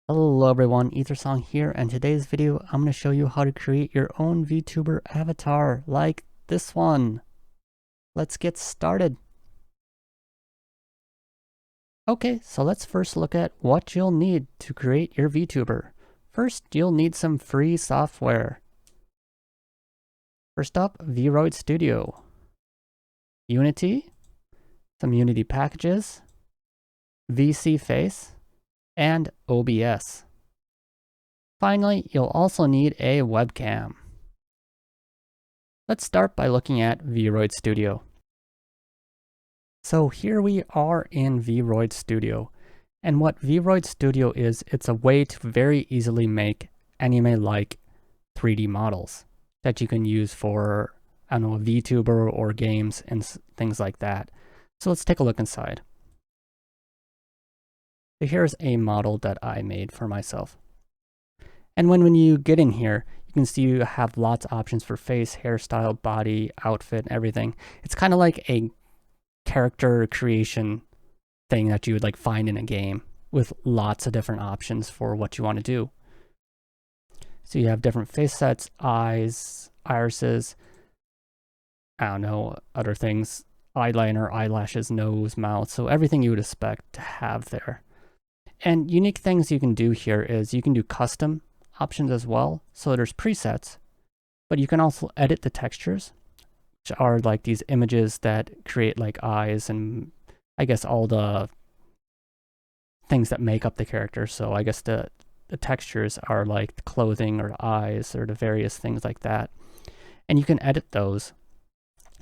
Hello everyone, EtherSong here, and today's video I'm going to show you how to create your own VTuber avatar like this one. Let's get started. Okay, so let's first look at what you'll need to create your VTuber. First, you'll need some free software. First up, Vroid Studio, Unity, some Unity packages, VSeeFace, and OBS. Finally, you'll also need a webcam. Let's start by looking at Vroid Studio. So here we are in Vroid Studio. And what Vroid Studio is, it's a way to very easily make anime-like 3D models that you can use for, I don't know, a VTuber or games and things like that. So let's take a look inside. So here's a model that I made for myself. And when you get in here, you can see you have lots of options for face, hairstyle, body, outfit, everything. It's kind of like a character creation thing that you would like find in a game with lots of different options for what you want to do. So you have different face sets, eyes, irises, I don't know, other things, eyeliner, eyelashes, nose, mouth, so everything you would expect to have there. And unique things you can do here is you can do custom options as well. So there's presets, but you can also edit the textures, which are like these images that create like eyes and I guess all the things that make up the character. So I guess the textures are like the clothing or the eyes or the various things like that. And you can edit those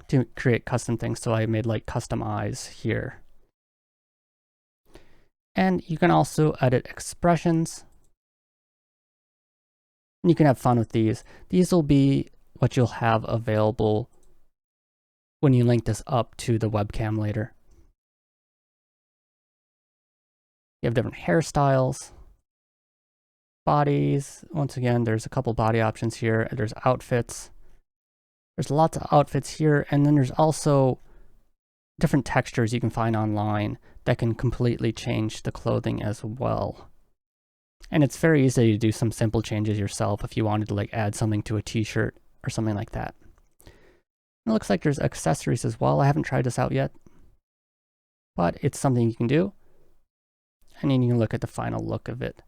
to create custom things. So I made like custom eyes here. And you can also edit expressions. And you can have fun with these. These will be what you'll have available when you link this up to the webcam later. You have different hairstyles, bodies. Once again, there's a couple body options here. There's outfits. There's lots of outfits here. And then there's also different textures you can find online that can completely change the clothing as well. And it's very easy to do some simple changes yourself if you wanted to like add something to a t-shirt or something like that. It looks like there's accessories as well. I haven't tried this out yet, but it's something you can do. And then you can look at the final look of it.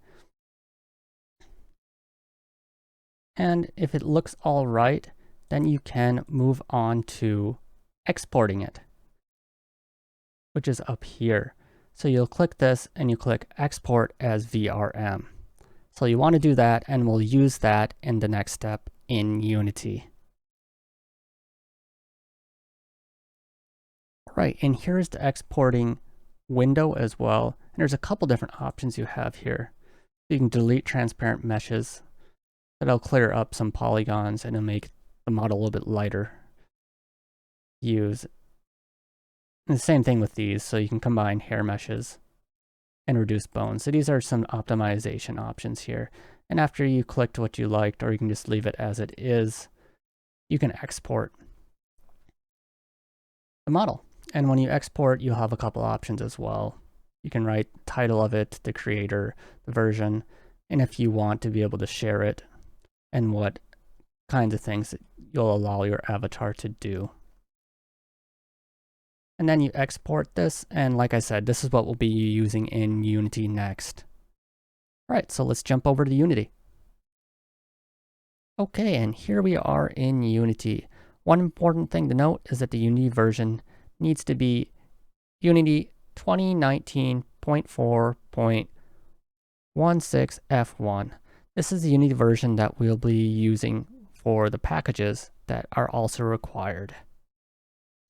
And if it looks all right, then you can move on to exporting it, which is up here. So you'll click this and you click export as VRM. So you want to do that, and we'll use that in the next step in Unity. Right, and here's the exporting window as well. And there's a couple different options you have here. You can delete transparent meshes. That'll clear up some polygons and it'll make the model a little bit lighter to use. And the same thing with these, so you can combine hair meshes and reduce bones. So these are some optimization options here. And after you clicked what you liked, or you can just leave it as it is, you can export the model. And when you export, you'll have a couple options as well. You can write the title of it, the creator, the version, and if you want to be able to share it, and what kinds of things that you'll allow your avatar to do. And then you export this, and like I said, this is what we'll be using in Unity next. All right, so let's jump over to Unity. Okay, and here we are in Unity. One important thing to note is that the Unity version needs to be Unity 2019.4.16F1. This is the Unity version that we'll be using for the packages that are also required.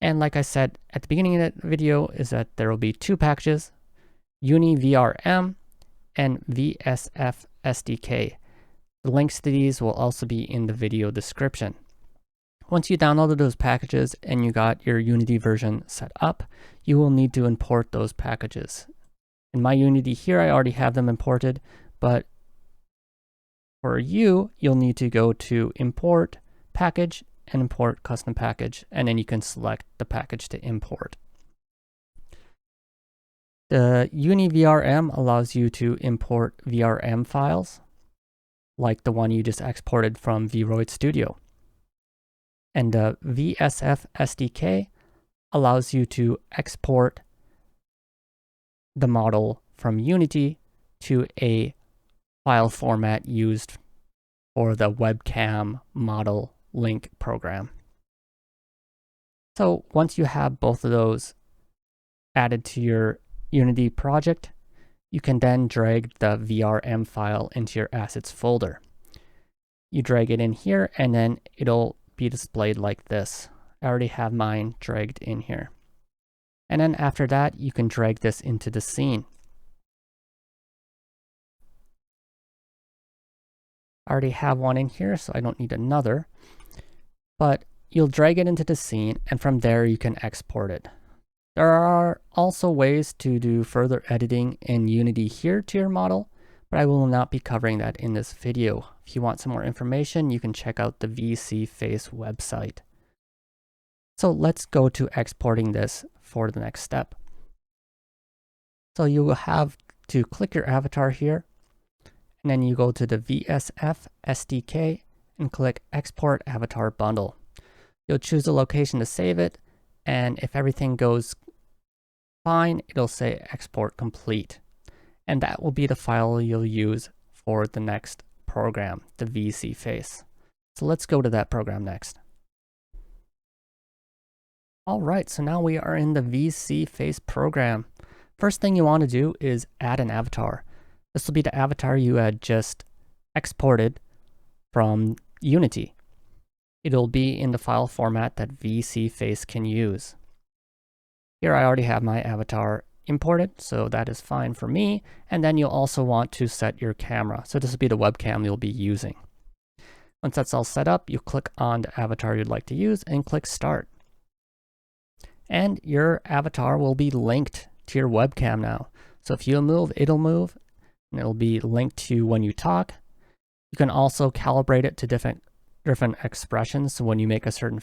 And like I said at the beginning of the video, is that there will be two packages, UniVRM and VSF SDK. The links to these will also be in the video description. Once you downloaded those packages and you got your Unity version set up, you will need to import those packages. In my Unity here, I already have them imported, but for you, you'll need to go to Import Package and import custom package, and then you can select the package to import. The UniVRM allows you to import VRM files, like the one you just exported from Vroid Studio. And the VSF SDK allows you to export the model from Unity to a file format used for the webcam model link program. So once you have both of those added to your Unity project, you can then drag the VRM file into your assets folder. You drag it in here and then it'll be displayed like this. I already have mine dragged in here. And then after that, you can drag this into the scene. I already have one in here, so I don't need another. But you'll drag it into the scene, and from there you can export it. There are also ways to do further editing in Unity here to your model, but I will not be covering that in this video. If you want some more information, you can check out the VSeeFace website. So let's go to exporting this for the next step. So you will have to click your avatar here, and then you go to the VSF SDK and click Export Avatar Bundle. You'll choose a location to save it, and if everything goes fine, it'll say Export Complete. And that will be the file you'll use for the next program, the VSeeFace. So let's go to that program next. All right, so now we are in the VSeeFace program. First thing you want to do is add an avatar. This will be the avatar you had just exported from Unity. It'll be in the file format that VSeeFace can use. Here I already have my avatar imported, so that is fine for me. And then you'll also want to set your camera. So this will be the webcam you'll be using. Once that's all set up, you click on the avatar you'd like to use and click Start. And your avatar will be linked to your webcam now. So if you move, it'll move, and it'll be linked to when you talk. You can also calibrate it to different expressions. So when you make a certain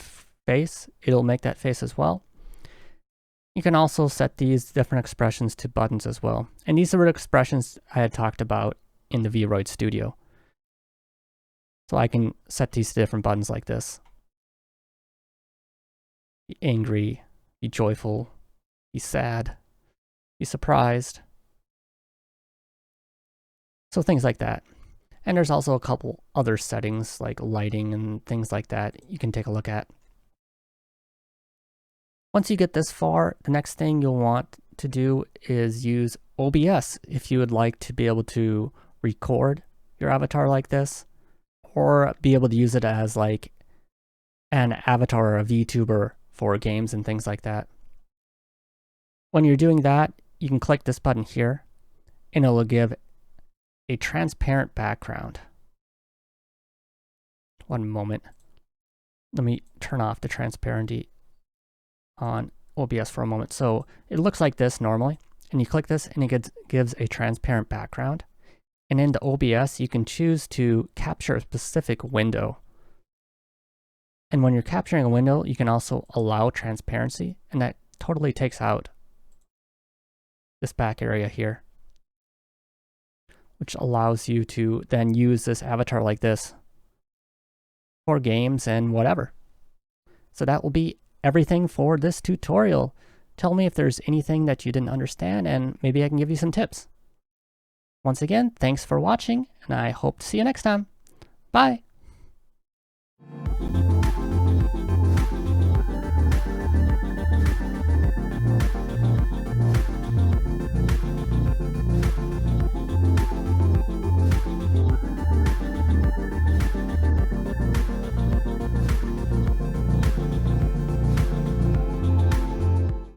face, it'll make that face as well. You can also set these different expressions to buttons as well. And these are the expressions I had talked about in the Vroid Studio. So I can set these to different buttons like this. Be angry, be joyful, be sad, be surprised. So things like that. And there's also a couple other settings like lighting and things like that you can take a look at. Once you get this far, the next thing you'll want to do is use OBS if you would like to be able to record your avatar like this, or be able to use it as like an avatar or a VTuber for games and things like that. When you're doing that, you can click this button here, and it will give a transparent background. One moment. Let me turn off the transparency on OBS for a moment. So it looks like this normally, and you click this and it gives a transparent background. And in the OBS, you can choose to capture a specific window. And when you're capturing a window, you can also allow transparency, and that totally takes out this back area here, which allows you to then use this avatar like this for games and whatever. So that will be everything for this tutorial. Tell me if there's anything that you didn't understand, and maybe I can give you some tips. Once again, thanks for watching, and I hope to see you next time. Bye!